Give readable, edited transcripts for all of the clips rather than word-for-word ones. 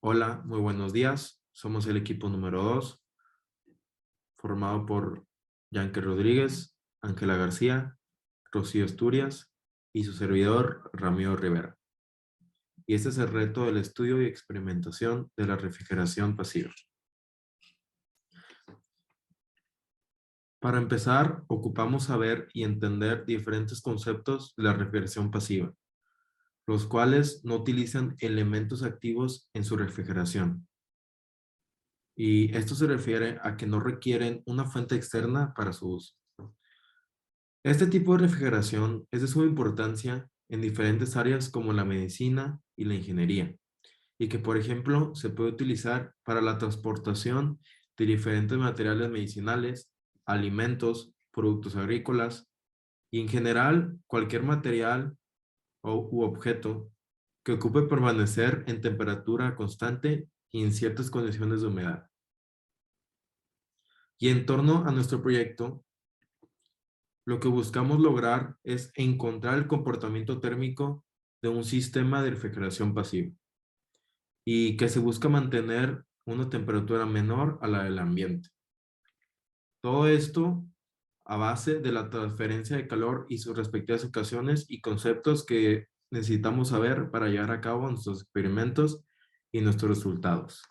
Hola, muy buenos días. Somos el equipo número 2, formado por Yanke Rodríguez, Ángela García, Rocío Asturias y su servidor Ramiro Rivera. Y este es el reto del estudio y experimentación de la refrigeración pasiva. Para empezar, ocupamos saber y entender diferentes conceptos de la refrigeración pasiva, los cuales no utilizan elementos activos en su refrigeración. Y esto se refiere a que no requieren una fuente externa para su uso. Este tipo de refrigeración es de suma importancia en diferentes áreas como la medicina y la ingeniería, y que, por ejemplo, se puede utilizar para la transportación de diferentes materiales medicinales, alimentos, productos agrícolas y, en general, cualquier material u objeto que ocupe permanecer en temperatura constante y en ciertas condiciones de humedad. Y en torno a nuestro proyecto, lo que buscamos lograr es encontrar el comportamiento térmico de un sistema de refrigeración pasivo y que se busca mantener una temperatura menor a la del ambiente. Todo esto a base de la transferencia de calor y sus respectivas ocasiones y conceptos que necesitamos saber para llevar a cabo nuestros experimentos y nuestros resultados.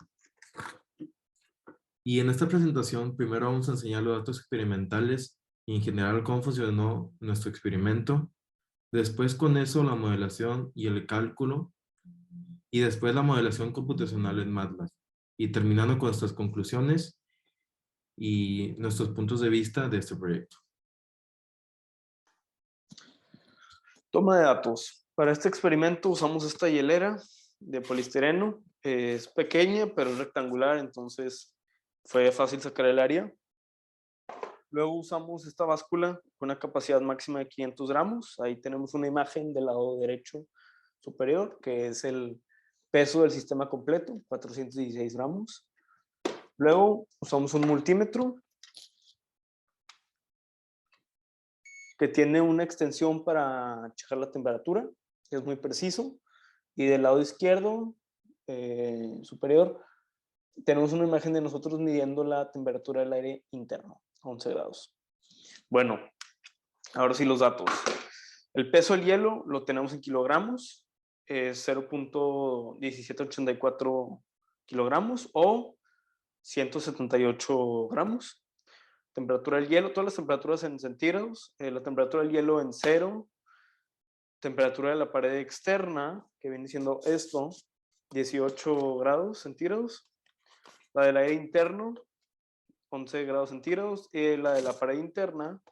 Y en esta presentación primero vamos a enseñar los datos experimentales y en general cómo funcionó nuestro experimento. Después con eso la modelación y el cálculo y después la modelación computacional en MATLAB. Y terminando con nuestras conclusiones y nuestros puntos de vista de este proyecto. Toma de datos. Para este experimento usamos esta hielera de poliestireno. Es pequeña, pero es rectangular, entonces fue fácil sacar el área. Luego usamos esta báscula con una capacidad máxima de 500 gramos. Ahí tenemos una imagen del lado derecho superior, que es el peso del sistema completo, 416 gramos. Luego usamos un multímetro que tiene una extensión para checar la temperatura, que es muy preciso. Y del lado izquierdo superior tenemos una imagen de nosotros midiendo la temperatura del aire interno, 11 grados. Bueno, ahora sí los datos. El peso del hielo lo tenemos en kilogramos, es 0.1784 kilogramos o 178 gramos. Temperatura del hielo, todas las temperaturas en centígrados, la temperatura del hielo en cero, temperatura de la pared externa, que viene siendo esto, 18 grados centígrados, la del aire interno, 11 grados centígrados, y la de la pared interna,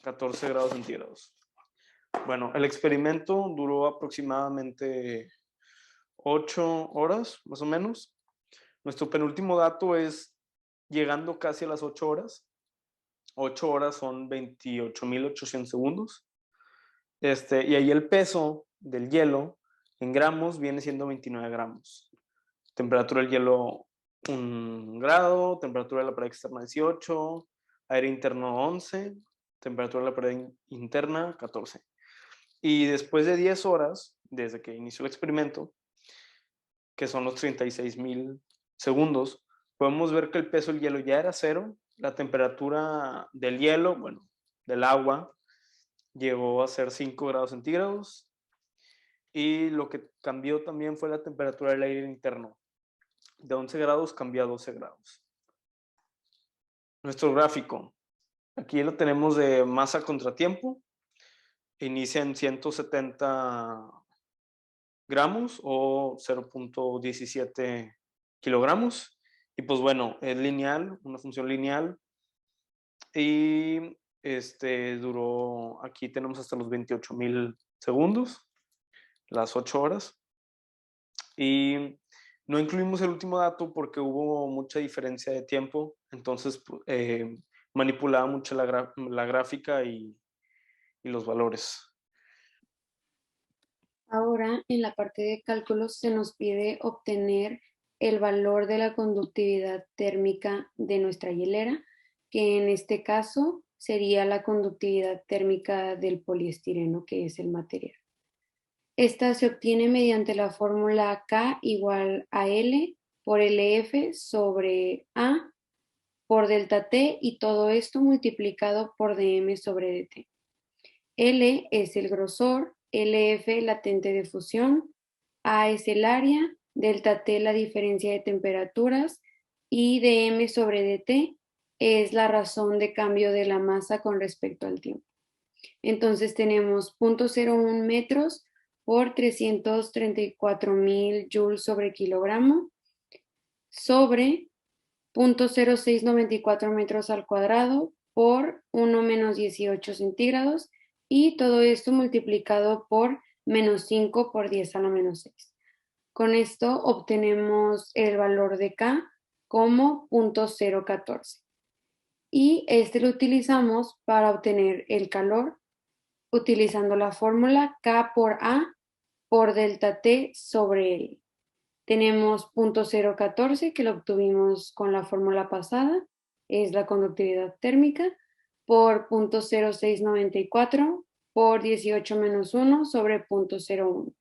14 grados centígrados. Bueno, el experimento duró aproximadamente 8 horas, más o menos. Nuestro penúltimo dato es llegando casi a las 8 horas. 8 horas son 28.800 segundos. Y ahí el peso del hielo en gramos viene siendo 29 gramos. Temperatura del hielo 1 grado, temperatura de la pared externa 18, aire interno 11, temperatura de la pared interna 14. Y después de 10 horas, desde que inició el experimento, que son los 36.000 segundos, podemos ver que el peso del hielo ya era cero, la temperatura del hielo, bueno, del agua, llegó a ser 5 grados centígrados y lo que cambió también fue la temperatura del aire interno. De 11 grados cambió a 12 grados. Nuestro gráfico. Aquí lo tenemos de masa contra tiempo. Inicia en 170 gramos o 0.17 kilogramos. Y pues bueno, es lineal, una función lineal. Y duró, aquí tenemos hasta los 28.000 segundos, las 8 horas. Y no incluimos el último dato porque hubo mucha diferencia de tiempo, entonces manipulaba mucho la gráfica y los valores. Ahora, en la parte de cálculos se nos pide obtener el valor de la conductividad térmica de nuestra hielera, que en este caso sería la conductividad térmica del poliestireno, que es el material. Esta se obtiene mediante la fórmula K igual a L por LF sobre A por delta T y todo esto multiplicado por dm sobre dt. L es el grosor, LF latente de fusión, A es el área, delta T la diferencia de temperaturas y dm sobre dt es la razón de cambio de la masa con respecto al tiempo. Entonces tenemos 0.01 metros por 334.000 joules sobre kilogramo sobre 0.0694 metros al cuadrado por 1 menos 18 centígrados y todo esto multiplicado por menos 5 por 10 a la menos 6. Con esto obtenemos el valor de K como 0.014 y este lo utilizamos para obtener el calor utilizando la fórmula K por A por delta T sobre L. Tenemos 0.014 que lo obtuvimos con la fórmula pasada, es la conductividad térmica, por 0.0694 por 18 menos 1 sobre 0.01.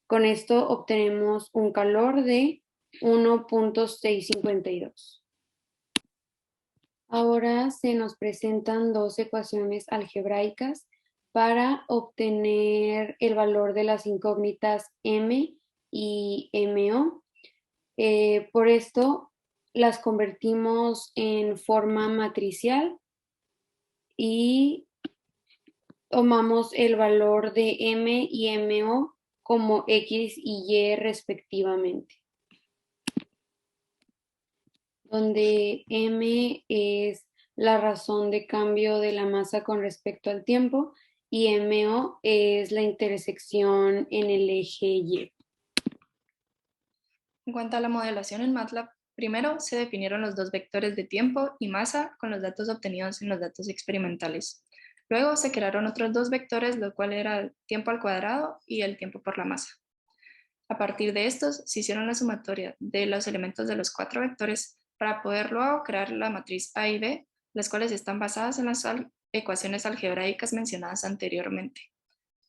Con esto obtenemos un calor de 1.652. Ahora se nos presentan dos ecuaciones algebraicas para obtener el valor de las incógnitas M y MO. Por esto las convertimos en forma matricial y tomamos el valor de M y MO como X y Y respectivamente, donde M es la razón de cambio de la masa con respecto al tiempo y MO es la intersección en el eje Y. En cuanto a la modelación en MATLAB, primero se definieron los dos vectores de tiempo y masa con los datos obtenidos en los datos experimentales. Luego se crearon otros dos vectores, lo cual era el tiempo al cuadrado y el tiempo por la masa. A partir de estos, se hicieron la sumatoria de los elementos de los cuatro vectores para poder luego crear la matriz A y B, las cuales están basadas en las ecuaciones algebraicas mencionadas anteriormente.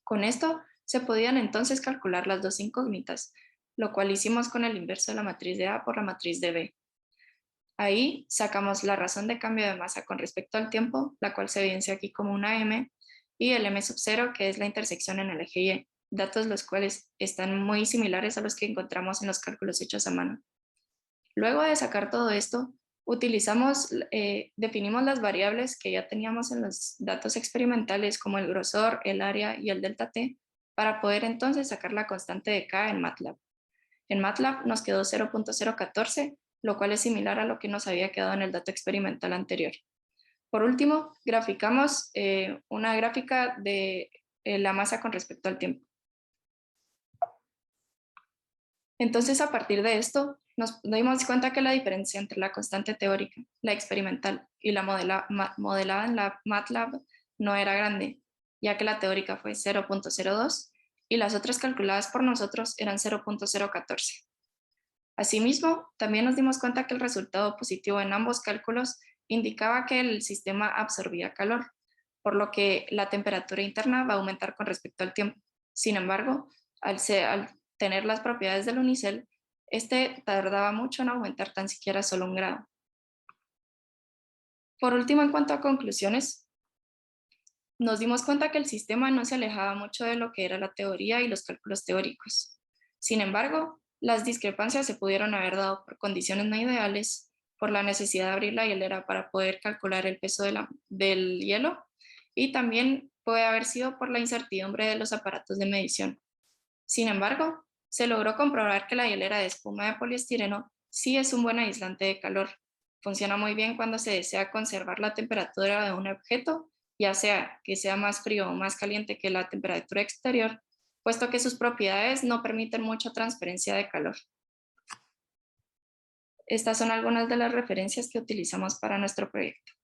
Con esto, se podían entonces calcular las dos incógnitas, lo cual hicimos con el inverso de la matriz de A por la matriz de B. Ahí sacamos la razón de cambio de masa con respecto al tiempo, la cual se evidencia aquí como una M, y el M sub 0, que es la intersección en el eje Y, datos los cuales están muy similares a los que encontramos en los cálculos hechos a mano. Luego de sacar todo esto, definimos las variables que ya teníamos en los datos experimentales como el grosor, el área y el delta T, para poder entonces sacar la constante de K en MATLAB. En MATLAB nos quedó 0.014, lo cual es similar a lo que nos había quedado en el dato experimental anterior. Por último, graficamos una gráfica de la masa con respecto al tiempo. Entonces, a partir de esto, nos dimos cuenta que la diferencia entre la constante teórica, la experimental y la modelada en la MATLAB no era grande, ya que la teórica fue 0.02 y las otras calculadas por nosotros eran 0.014. Asimismo, también nos dimos cuenta que el resultado positivo en ambos cálculos indicaba que el sistema absorbía calor, por lo que la temperatura interna va a aumentar con respecto al tiempo. Sin embargo, al tener las propiedades del unicel, este tardaba mucho en aumentar tan siquiera solo 1 grado. Por último, en cuanto a conclusiones, nos dimos cuenta que el sistema no se alejaba mucho de lo que era la teoría y los cálculos teóricos. Sin embargo, las discrepancias se pudieron haber dado por condiciones no ideales, por la necesidad de abrir la hielera para poder calcular el peso del hielo, y también puede haber sido por la incertidumbre de los aparatos de medición. Sin embargo, se logró comprobar que la hielera de espuma de poliestireno sí es un buen aislante de calor. Funciona muy bien cuando se desea conservar la temperatura de un objeto, ya sea que sea más frío o más caliente que la temperatura exterior, puesto que sus propiedades no permiten mucha transferencia de calor. Estas son algunas de las referencias que utilizamos para nuestro proyecto.